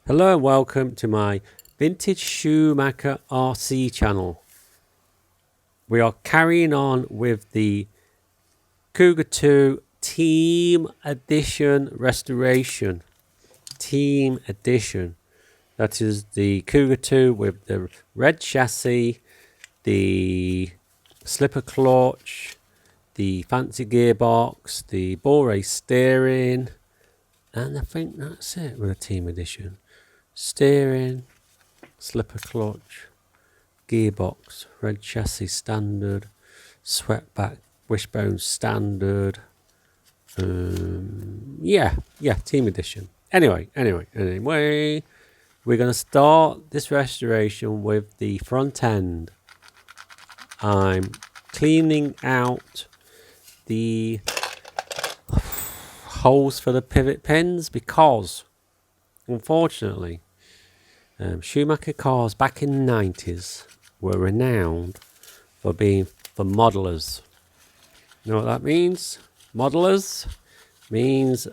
Hello and welcome to my Vintage Schumacher RC channel. We are carrying on with the Cougar 2 Team Edition restoration. Team Edition. That is the Cougar 2 with the red chassis, the slipper clutch, the fancy gearbox, the ball race steering, and I think that's it with a Team Edition. Steering, slipper clutch, gearbox, red chassis standard, swept-back wishbone standard. Yeah, Team Edition. Anyway, we're going to start this restoration with the front end. I'm cleaning out the holes for the pivot pins because, unfortunately, Schumacher cars back in the 90s were renowned for being for modelers. You know what that means? Modelers means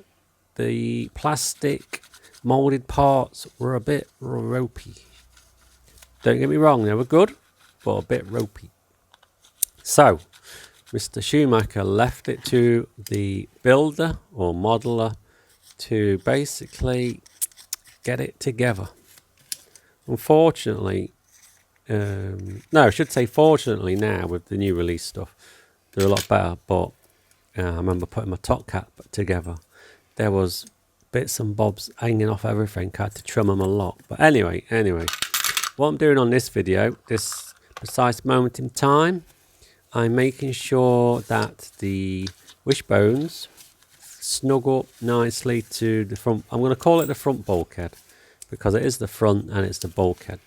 the plastic molded parts were a bit ropey. Don't get me wrong, they were good, but a bit ropey. So, Mr. Schumacher left it to the builder or modeler to basically get it together. Unfortunately, no, I should say fortunately now with the new release stuff, they're a lot better. But I remember putting my top cap together. There was bits and bobs hanging off everything. I had to trim them a lot. But anyway, what I'm doing on this video, this precise moment in time, I'm making sure that the wishbones snug up nicely to the front. I'm going to call it the front bulkhead, because it is the front and it's the bulkhead.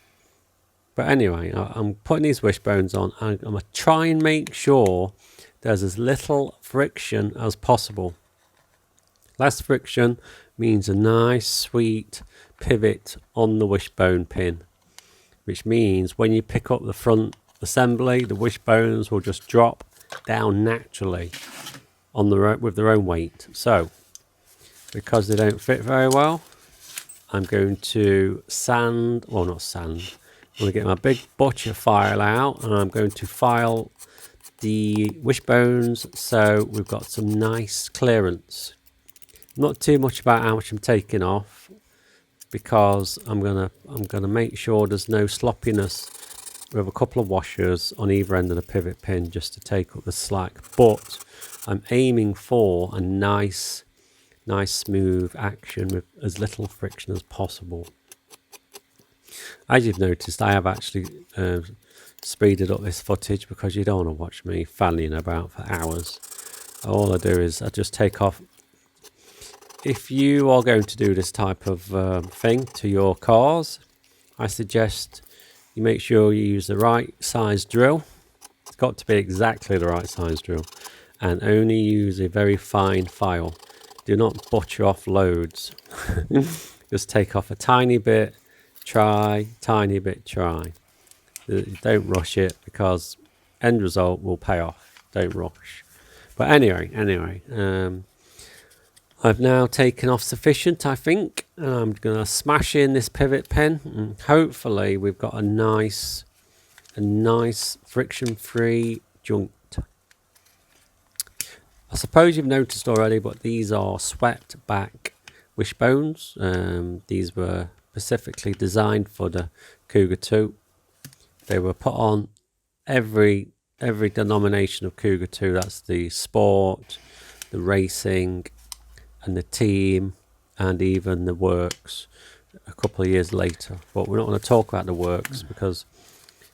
But anyway, I'm putting these wishbones on and I'm going to try and make sure there's as little friction as possible. Less friction means a nice sweet pivot on the wishbone pin, which means when you pick up the front assembly, the wishbones will just drop down naturally on the with their own weight. So, because they don't fit very well, I'm going to sand, well not sand, I'm going to get my big butcher file out and I'm going to file the wishbones so we've got some nice clearance. Not too much about how much I'm taking off, because I'm gonna make sure there's no sloppiness with a couple of washers on either end of the pivot pin just to take up the slack. But I'm aiming for a nice smooth action with as little friction as possible. As you've noticed, I have actually speeded up this footage because you don't want to watch me fanning about for hours. All I do is I just take off. If you are going to do this type of thing to your cars, I suggest you make sure you use the right size drill. It's got to be exactly the right size drill, and only use a very fine file. Do not butcher off loads. Just take off a tiny bit, tiny bit, try. Don't rush it, because end result will pay off. Don't rush. But anyway, I've now taken off sufficient, I think, and I'm going to smash in this pivot pin, and hopefully we've got a nice friction-free joint. I suppose you've noticed already, but these are swept back wishbones. These were specifically designed for the Cougar 2. They were put on every denomination of Cougar 2. That's the sport, the racing, and the team, and even the works a couple of years later. But we're not going to talk about the works because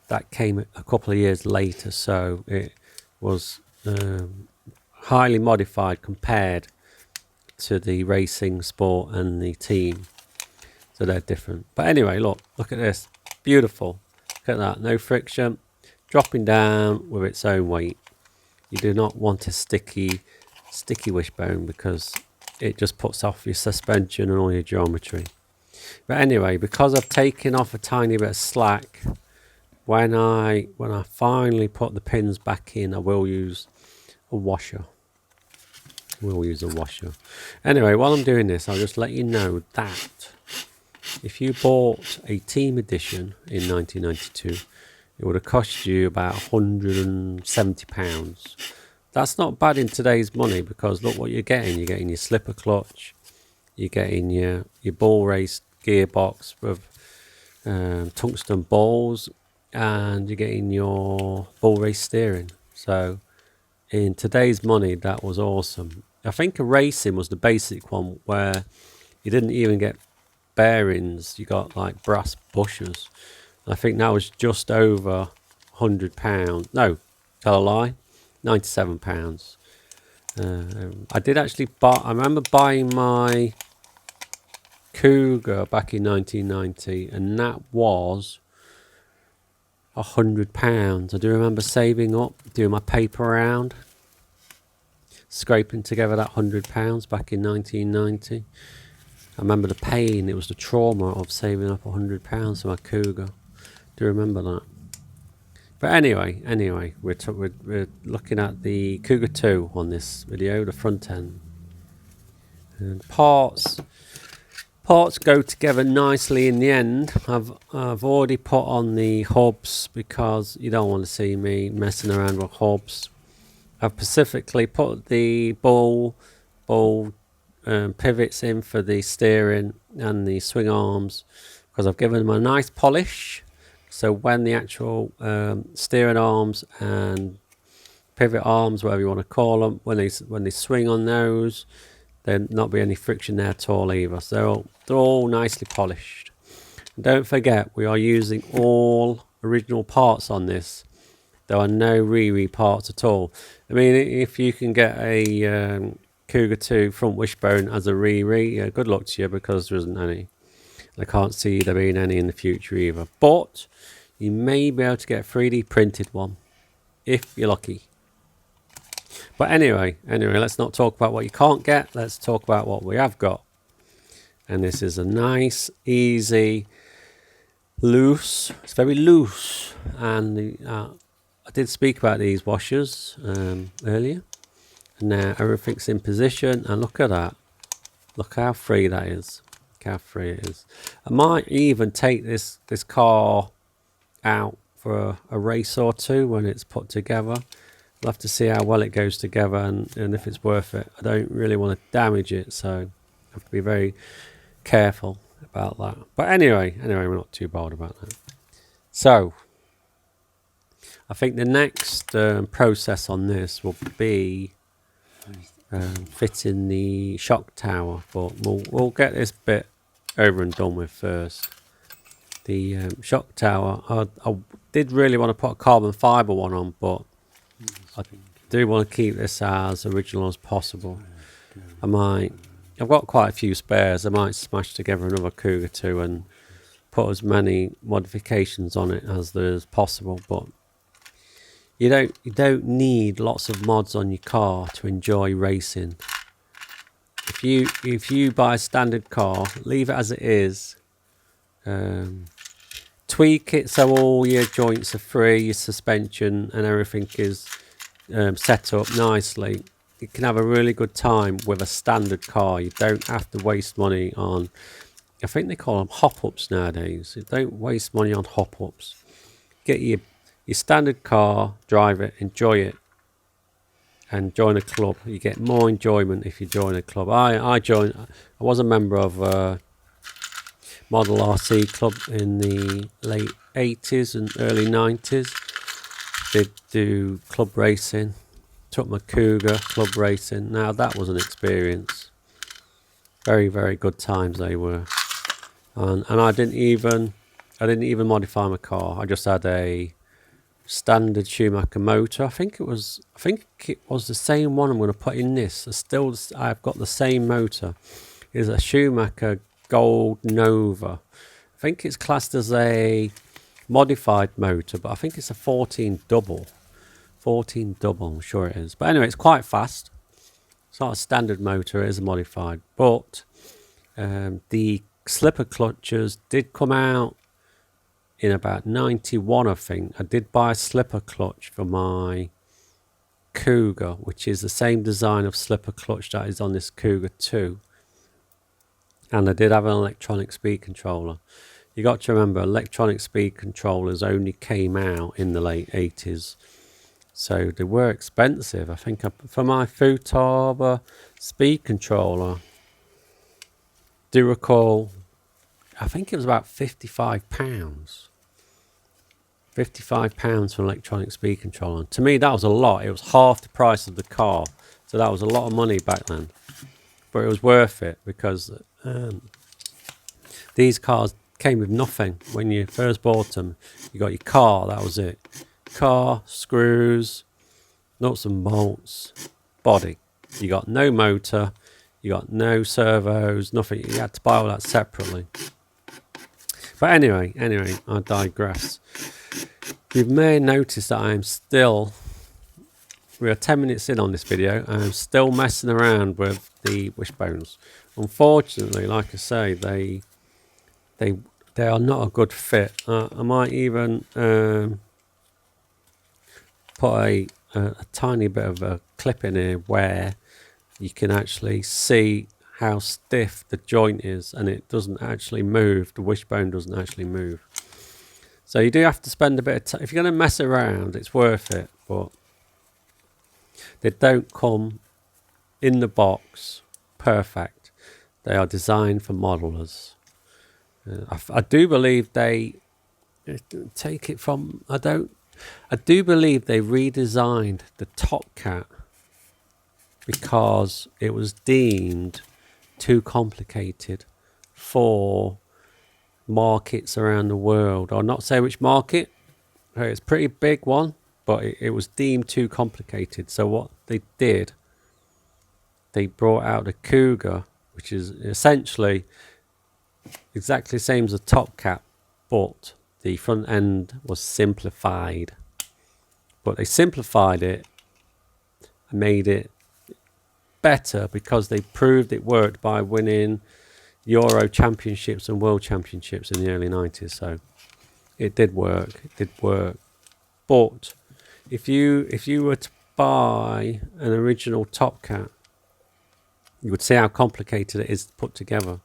that came a couple of years later, so it was highly modified compared to the racing, sport, and the team. So they're different. But anyway, look at this. Beautiful. Look at that. No friction. Dropping down with its own weight. You do not want a sticky wishbone, because it just puts off your suspension and all your geometry. But anyway, because I've taken off a tiny bit of slack, when I finally put the pins back in, I will use a washer. Anyway, while I'm doing this, I'll just let you know that if you bought a team edition in 1992, it would have cost you about £170. That's not bad in today's money, because look what you're getting. You're getting your slipper clutch, you're getting your ball race gearbox with tungsten balls, and you're getting your ball race steering. So in today's money, that was awesome. I think a racing was the basic one, where you didn't even get bearings, you got like brass bushers. I think that was just over £100. No, tell a lie, £97. I did actually buy, I remember buying my Cougar back in 1990, and that was £100. I do remember saving up, doing my paper round, scraping together that £100 back in 1990. I remember the pain, it was the trauma of saving up £100 for my Cougar. Do you remember that? But anyway, we're looking at the Cougar 2 on this video, the front end. And parts go together nicely in the end. I've already put on the hubs, because you don't want to see me messing around with hubs. I've specifically put the ball pivots in for the steering and the swing arms, because I've given them a nice polish, so when the actual steering arms and pivot arms, whatever you want to call them, when they swing on those, there'll not be any friction there at all either. So they're all nicely polished. And don't forget, we are using all original parts on this. There are no re parts at all. I mean, if you can get a Cougar 2 front wishbone as a re, good luck to you, because there isn't any. I can't see there being any in the future either. But you may be able to get a 3D printed one, if you're lucky. But anyway, let's not talk about what you can't get. Let's talk about what we have got. And this is a nice, easy, loose. It's very loose. And I did speak about these washers earlier. And now everything's in position. And look at that. Look how free that is. Look how free it is. I might even take this car out for a race or two when it's put together. We'll have to see how well it goes together, and if it's worth it. I don't really want to damage it, so I have to be very careful about that. But anyway, we're not too bothered about that. So I think the next process on this will be fitting the shock tower, but we'll get this bit over and done with first. The shock tower, I did really want to put a carbon fibre one on, but I do want to keep this as original as possible. I've got quite a few spares. I might smash together another Cougar 2 and put as many modifications on it as there is possible. But you don't need lots of mods on your car to enjoy racing. If you buy a standard car, leave it as it is. Tweak it so all your joints are free, your suspension and everything is set up nicely. You can have a really good time with a standard car. You don't have to waste money on, I think they call them hop-ups nowadays. You don't waste money on hop-ups. Get your standard car, drive it, enjoy it, and join a club. You get more enjoyment if you join a club. I was a member of Model RC club in the late 80s and early 90s. Did do club racing. Took my Cougar club racing. Now that was an experience. Very, very good times they were. And I didn't even modify my car. I just had a standard Schumacher motor. I think it was the same one I'm going to put in this. I've got the same motor. It's a Schumacher Gold Nova. I think it's classed as a modified motor, but I think it's a 14 double, I'm sure it is. But anyway, it's quite fast. It's not a standard motor, it is a modified. But the slipper clutches did come out in about 91, I think. I did buy a slipper clutch for my Cougar, which is the same design of slipper clutch that is on this Cougar 2. and I did have an electronic speed controller. You got to remember, electronic speed controllers only came out in the late 80s. So they were expensive. I think for my Futaba speed controller, do recall, I think it was about £55. £55 for an electronic speed controller. And to me, that was a lot. It was half the price of the car. So that was a lot of money back then. But it was worth it because these cars came with nothing. When you first bought them, you got your car, that was it. Car, screws, nuts and bolts, body. You got no motor, you got no servos, nothing. You had to buy all that separately. But anyway, I digress. You may notice that we are 10 minutes in on this video, and I'm still messing around with the wishbones. Unfortunately, like I say, they are not a good fit. I might even put a tiny bit of a clip in here where you can actually see how stiff the joint is, and it doesn't actually move. The wishbone doesn't actually move. So you do have to spend a bit of time. If you're going to mess around, it's worth it, but they don't come in the box perfect. They are designed for modelers. I do believe they take it from, I do believe they redesigned the top cat because it was deemed too complicated for markets around the world. I'll not say which market. It's a pretty big one, but it was deemed too complicated. So what they did, they brought out a Cougar, which is essentially exactly the same as a top cat, but the front end was simplified. But they simplified it and made it better because they proved it worked by winning Euro championships and world championships in the early 90s. So it did work. But if you were to buy an original Top Cat, you would see how complicated it is to put together.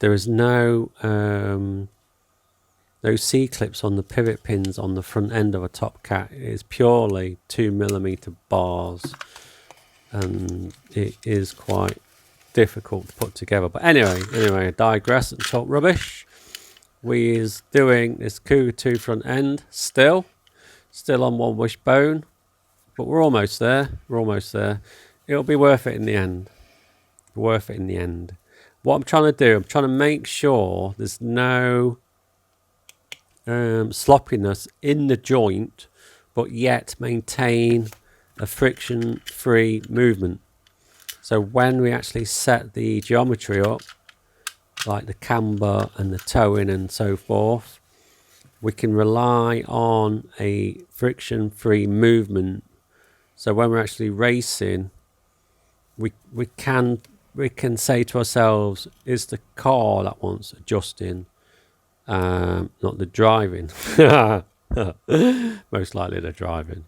There is no C-clips on the pivot pins on the front end of a Top Cat. It is purely 2mm bars, and it is quite difficult to put together. But anyway, I digress and talk rubbish. We is doing this Cougar 2 front end still on one wishbone, but we're almost there. It'll be worth it in the end. What I'm trying to do, I'm trying to make sure there's no sloppiness in the joint, but yet maintain a friction-free movement. So when we actually set the geometry up, like the camber and the towing and so forth, we can rely on a friction-free movement. So when we're actually racing, we can say to ourselves, is the car that wants adjusting, not the driving. Most likely the driving.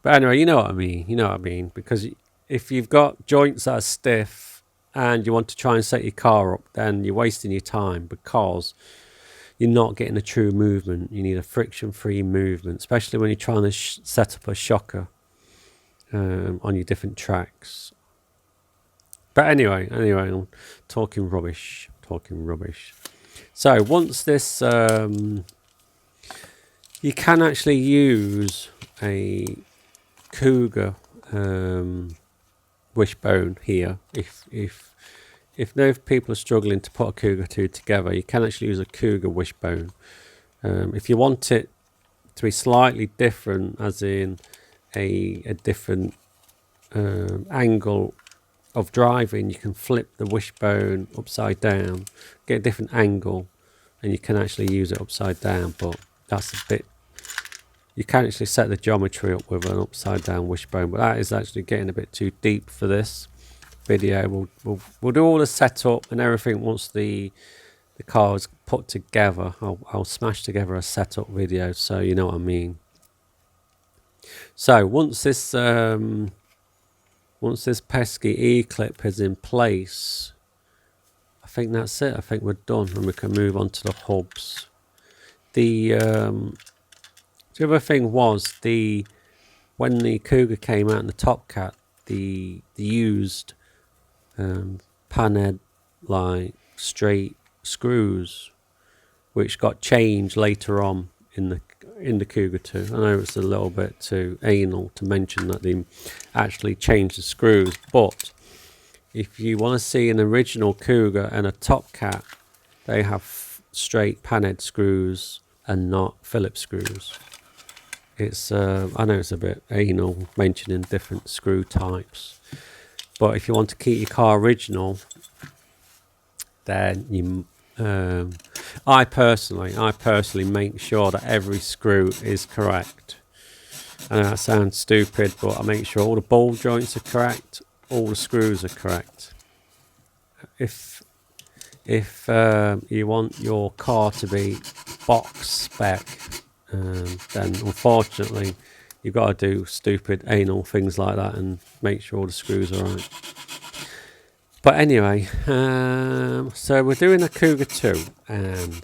But anyway, you know what I mean. Because if you've got joints that are stiff and you want to try and set your car up, then you're wasting your time because you're not getting a true movement. You need a friction-free movement, especially when you're trying to set up a shocker on your different tracks. But anyway, I'm talking rubbish. So once this, you can actually use a Cougar wishbone here. If no people are struggling to put a Cougar 2 together, you can actually use a Cougar wishbone. If you want it to be slightly different, as in a different angle of driving, you can flip the wishbone upside down, get a different angle, and you can actually use it upside down. But that's a bit, you can actually set the geometry up with an upside down wishbone, but that is actually getting a bit too deep for this video. We'll do all the setup and everything once the car is put together. I'll smash together a setup video, so you know what I mean. So once this pesky E-clip is in place, I think that's it. I think we're done, and we can move on to the hubs. The other thing was when the Cougar came out in the Top Cat, the used panhead like straight screws, which got changed later on in the Cougar 2. I know it's a little bit too anal to mention that they actually changed the screws, but if you want to see an original Cougar and a Top Cat, they have straight panhead screws and not Phillips screws. It's I know it's a bit anal mentioning different screw types, but if you want to keep your car original, then you I personally make sure that every screw is correct. I know that sounds stupid, but I make sure all the ball joints are correct, all the screws are correct. If you want your car to be box spec, then unfortunately you've got to do stupid anal things like that and make sure all the screws are right. But anyway, so we're doing a Cougar 2, and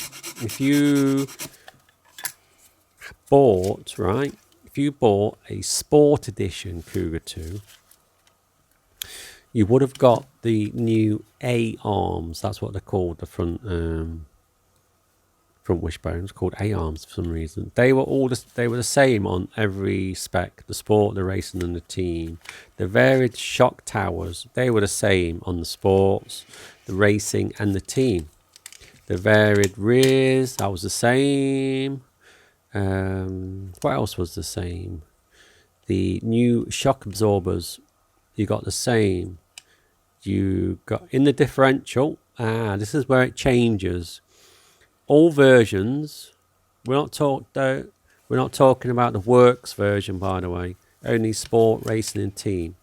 if you bought a Sport Edition Cougar 2, you would have got the new A-arms. That's what they're called, the front wishbones, called A-arms for some reason. They were the same on every spec: the Sport, the Racing, and the Team. The varied shock towers, they were the same on the Sports, the Racing, and the Team. The varied rears, that was the same. What else was the same? The new shock absorbers, you got the same. You got in the differential. This is where it changes. All versions. We're not talking about the Works version, by the way. Only Sport, Racing, and Team.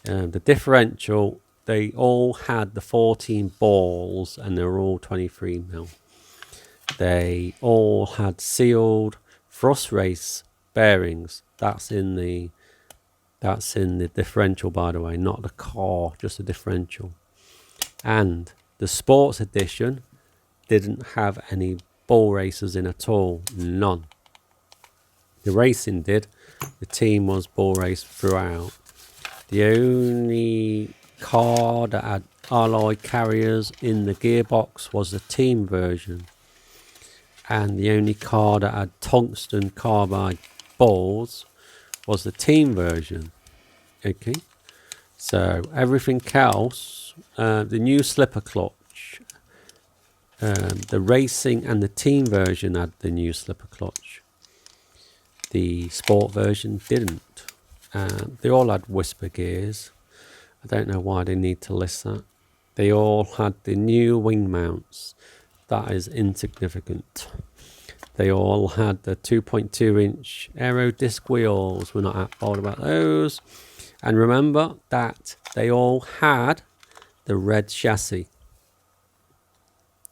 The differential, they all had the 14 balls, and they were all 23mm. They all had sealed thrust race bearings. That's in the differential, by the way, not the car, just the differential. And the Sports Edition didn't have any ball racers in at all, none. The Racing did. The Team was ball race throughout. The only car that had alloy carriers in the gearbox was the Team version, and the only car that had tungsten carbide balls was the Team version. Okay, so everything else, the new slipper clutch, the Racing and the Team version had the new slipper clutch. The Sport version didn't. They all had whisper gears. I don't know why they need to list that. They all had the new wing mounts. That is insignificant. They all had the 2.2-inch aero disc wheels. We're not bothered about those. And remember that they all had the red chassis.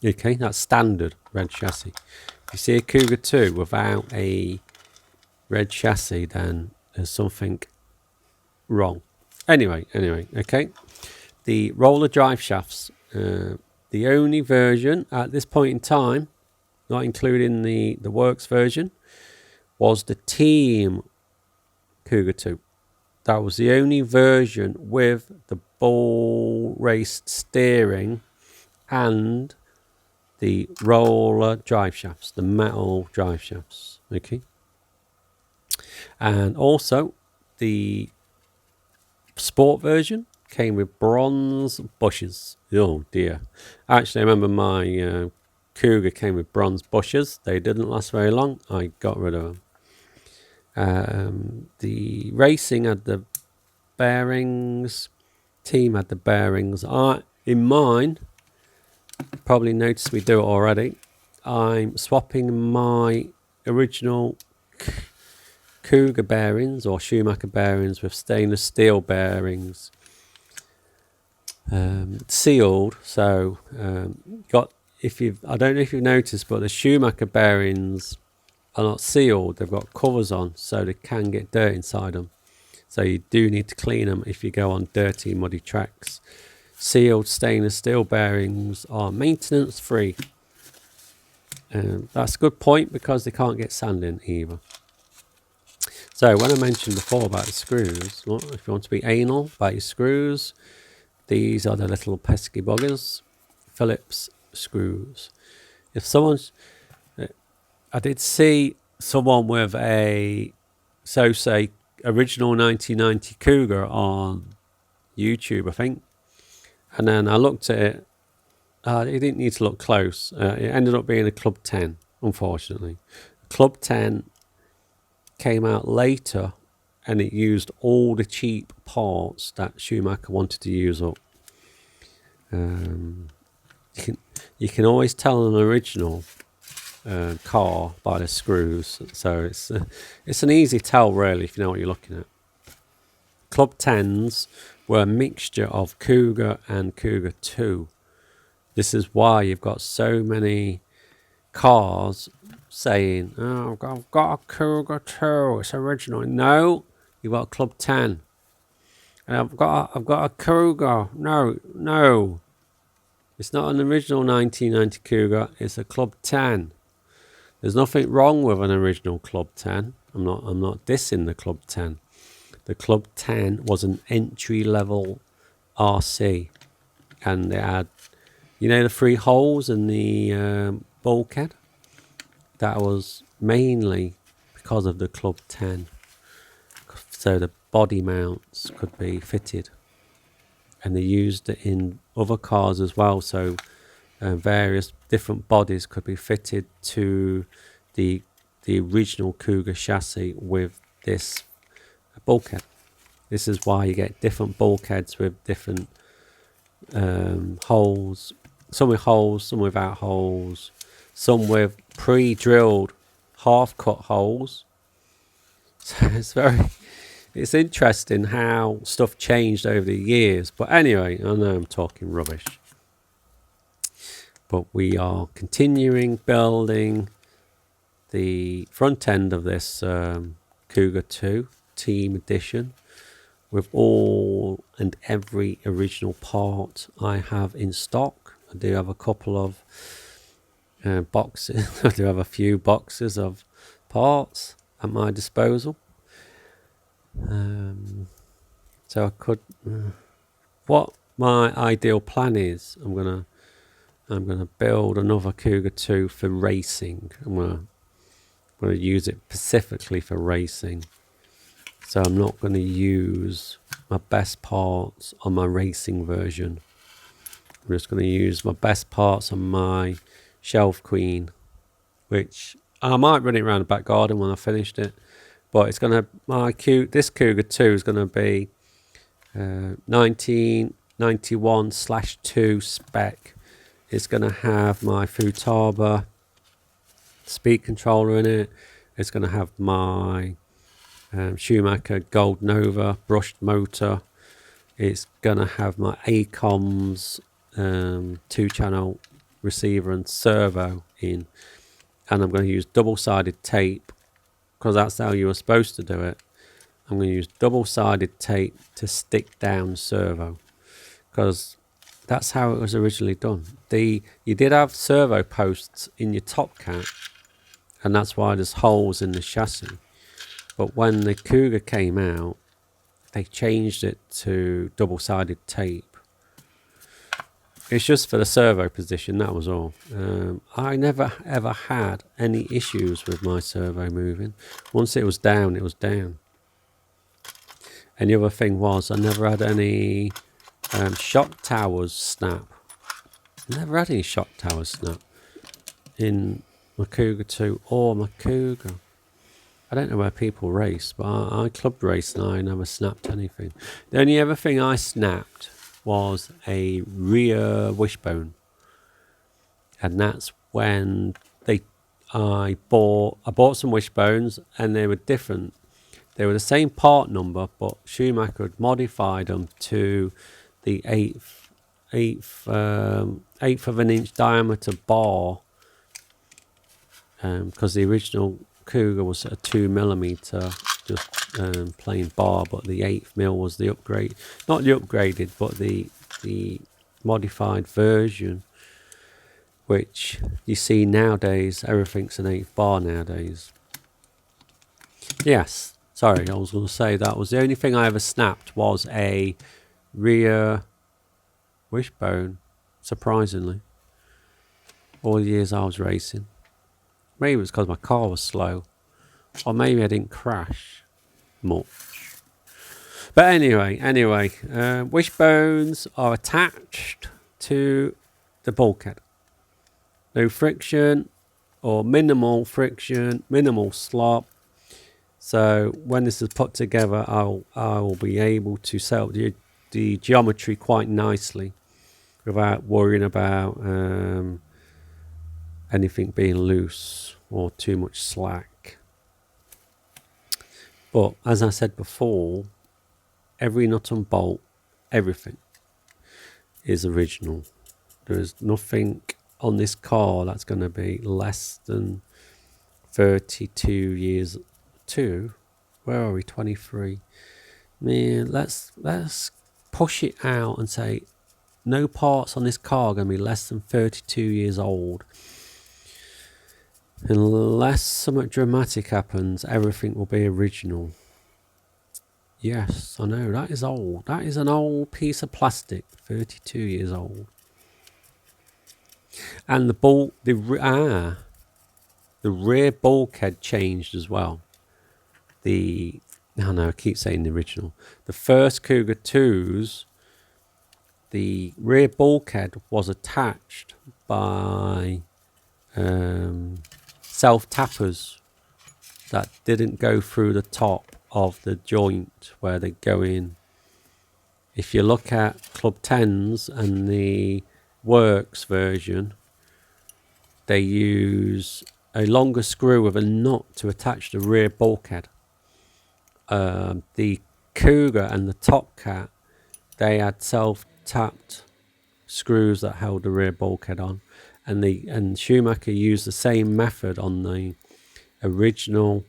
Okay, that's standard red chassis. If you see a Cougar 2 without a red chassis, then there's something wrong. Anyway, okay. The roller drive shafts, the only version at this point in time, not including the Works version, was the Team Cougar 2. That was the only version with the ball raced steering and the roller drive shafts, the metal drive shafts. Okay. And also the Sport version came with bronze bushes. Oh dear. Actually, I remember my Cougar came with bronze bushes. They didn't last very long. I got rid of them. The Racing had the bearings. Team had the bearings. In mine, probably noticed we do it already. I'm swapping my original Cougar bearings or Schumacher bearings with stainless steel bearings, sealed. So I don't know if you've noticed, but the Schumacher bearings are not sealed. They've got covers on, so they can get dirt inside them. So you do need to clean them if you go on dirty, muddy tracks. sealed stainless steel bearings are maintenance free. That's a good point because they can't get sand in either. So when I mentioned before about the screws, well, if you want to be anal about your screws, these are the little pesky buggers, Phillips screws. If someone's, I did see someone with a, say, original 1990 Cougar on YouTube, I think. And then I looked at it. It didn't need to look close. It ended up being a Club 10, unfortunately. Club 10 came out later, and it used all the cheap parts that Schumacher wanted to use up. You can always tell an original car by the screws, so it's an easy tell really if you know what you're looking at. Club 10s were a mixture of Cougar and Cougar 2. This is why you've got so many cars saying, "Oh, I've got a Cougar 2, it's original." No, you've got a Club 10. And I've got a Cougar. No. It's not an original 1990 Cougar, it's a Club 10. There's nothing wrong with an original Club 10. I'm not dissing the Club 10. The Club 10 was an entry level RC, and it had, the 3 holes in the bulkhead. That was mainly because of the Club 10. So the body mounts could be fitted, and they used it in other cars as well. So various different bodies could be fitted to the original Cougar chassis with this bulkhead. This is why you get different bulkheads with different holes. Some with holes, some without holes, some with pre-drilled half-cut holes. So it's interesting how stuff changed over the years. But anyway, I know I'm talking rubbish. But we are continuing building the front end of this Cougar 2 Team Edition with all and every original part I have in stock. I do have a couple of boxes. I do have a few boxes of parts at my disposal. So I could. What my ideal plan is, I'm gonna build another Cougar 2 for racing. I'm gonna use it specifically for racing. So I'm not going to use my best parts on my racing version. I'm just going to use my best parts on my Shelf Queen, which I might run it around the back garden when I finished it. But it's going to, this Cougar 2 is going to be 1991/2 spec. It's going to have my Futaba speed controller in it. It's going to have my Schumacher Gold Nova brushed motor. It's going to have my ACOMS 2-channel receiver and servo in. And I'm going to use double-sided tape, because that's how you were supposed to do it. I'm going to use double-sided tape to stick down servo, because that's how it was originally done. You did have servo posts in your top cap, and that's why there's holes in the chassis. But when the Cougar came out, they changed it to double-sided tape. It's just for the servo position, that was all. I never ever had any issues with my servo moving. Once it was down, it was down. And the other thing was, I never had any shock towers snap. Never had any shock towers snap in my Cougar 2 or my Cougar. I don't know where people race, but I club race and I never snapped anything. The only other thing I snapped was a rear wishbone, and that's when I bought some wishbones, and they were different. They were the same part number, but Schumacher had modified them to the eighth of an inch diameter bar, because the original Cougar was a 2mm just plain bar, but the 1/8 mm was the upgrade, not the upgraded, but the modified version, which you see nowadays. Everything's an 8th bar nowadays. Yes, sorry, I was going to say that was the only thing I ever snapped was a rear wishbone, surprisingly. All the years I was racing. Maybe it was because my car was slow, or maybe I didn't crash much. But anyway, wishbones are attached to the bulkhead. No friction, or minimal friction, minimal slop. So when this is put together, I will be able to set up the geometry quite nicely without worrying about anything being loose or too much slack. But as I said before, every nut and bolt, everything is original. There is nothing on this car that's going to be less than 32 years. Where are we? 23. Man, let's push it out and say no parts on this car are going to be less than 32 years old. Unless something dramatic happens, everything will be original. Yes, I know, that is old. That is an old piece of plastic, 32 years old. And the rear bulkhead changed as well. I keep saying the original. The first Cougar 2s, the rear bulkhead was attached by self-tappers that didn't go through the top of the joint where they go in. If you look at Club 10s and the Works version, they use a longer screw with a nut to attach the rear bulkhead. The Cougar and the Top Cat, they had self-tapped screws that held the rear bulkhead on, and Schumacher used the same method on the original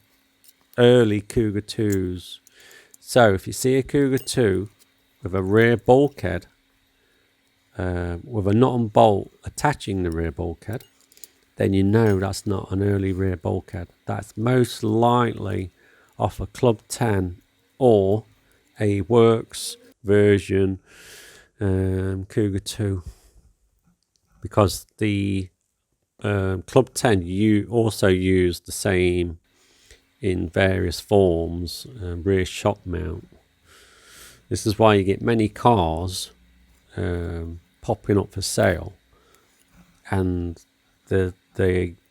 early Cougar 2s. So if you see a Cougar 2 with a rear bulkhead with a nut and bolt attaching the rear bulkhead, then you know that's not an early rear bulkhead. That's most likely off a Club 10 or a Works version Cougar 2, because the Club 10 you also use the same in various forms rear shock mount. This is why you get many cars popping up for sale, and they're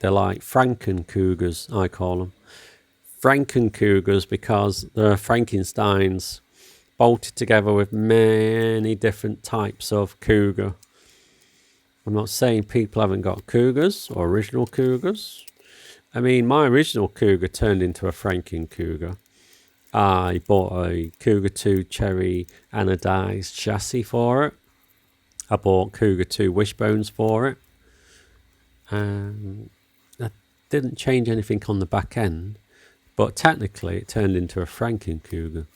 like Franken Cougars, I call them. Franken Cougars because they're Frankensteins bolted together with many different types of Cougar. I'm not saying people haven't got Cougars or original Cougars. I mean, my original Cougar turned into a Franken Cougar. I bought a Cougar 2 cherry anodized chassis for it. I bought Cougar 2 wishbones for it. I didn't change anything on the back end, but technically it turned into a Franken Cougar.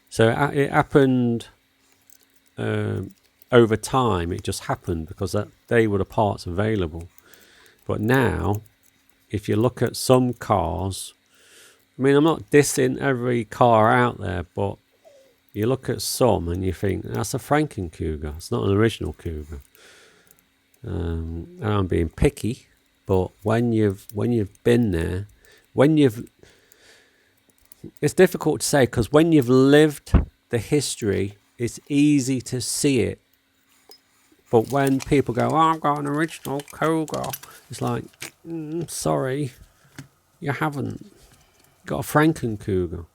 So it happened over time. It just happened because they were the parts available. But now, if you look at some cars, I mean, I'm not dissing every car out there, but you look at some and you think, that's a Franken Cougar. It's not an original Cougar. And I'm being picky, but when you've been there, it's difficult to say, because when you've lived the history, it's easy to see it. But when people go, I've got an original Cougar, it's like, sorry, you haven't. You've got a Franken Cougar.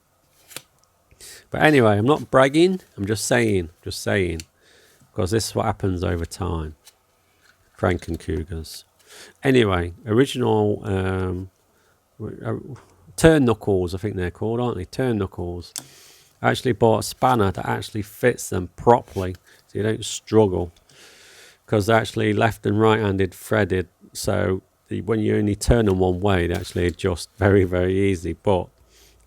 But anyway, I'm not bragging, I'm just saying, because this is what happens over time. Franken Cougars. Anyway, original turn knuckles, I think they're called, aren't they? Turn knuckles. I actually bought a spanner that actually fits them properly, so you don't struggle, because they're actually left and right-handed threaded, so when you only turn them one way, they actually adjust very, very easy. But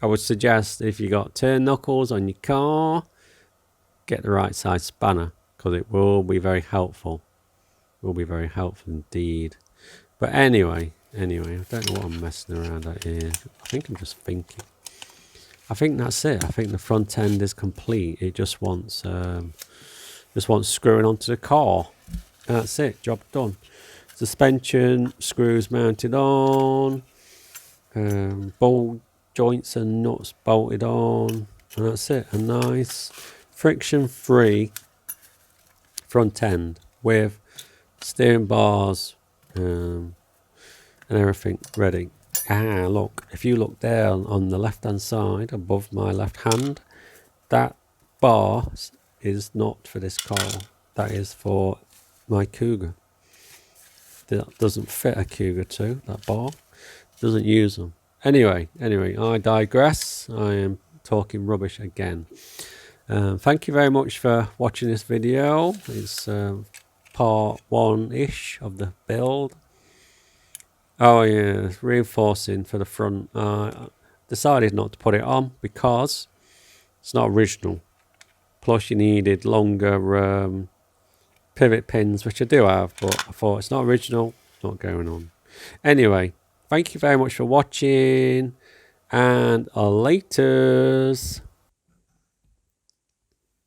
I would suggest if you got turn knuckles on your car, get the right size spanner. because it will be very helpful. Will be very helpful indeed. But anyway, I don't know what I'm messing around at here. I think I'm just thinking. I think that's it. I think the front end is complete. It just wants screwing onto the car. And that's it. Job done. Suspension screws mounted on. Ball joints and nuts bolted on. And that's it. A nice friction-free front end with steering bars and everything ready. Look, if you look there on the left hand side above my left hand, that bar is not for this car. That is for my Cougar. That doesn't fit a Cougar 2, that bar. Doesn't use them. Anyway, I digress. I am talking rubbish again. Thank you very much for watching this video. It's part 1-ish of the build. Oh yeah, reinforcing for the front. Decided not to put it on because it's not original. Plus you needed longer pivot pins, which I do have, but I thought it's not original, not going on. Anyway, thank you very much for watching, and laters.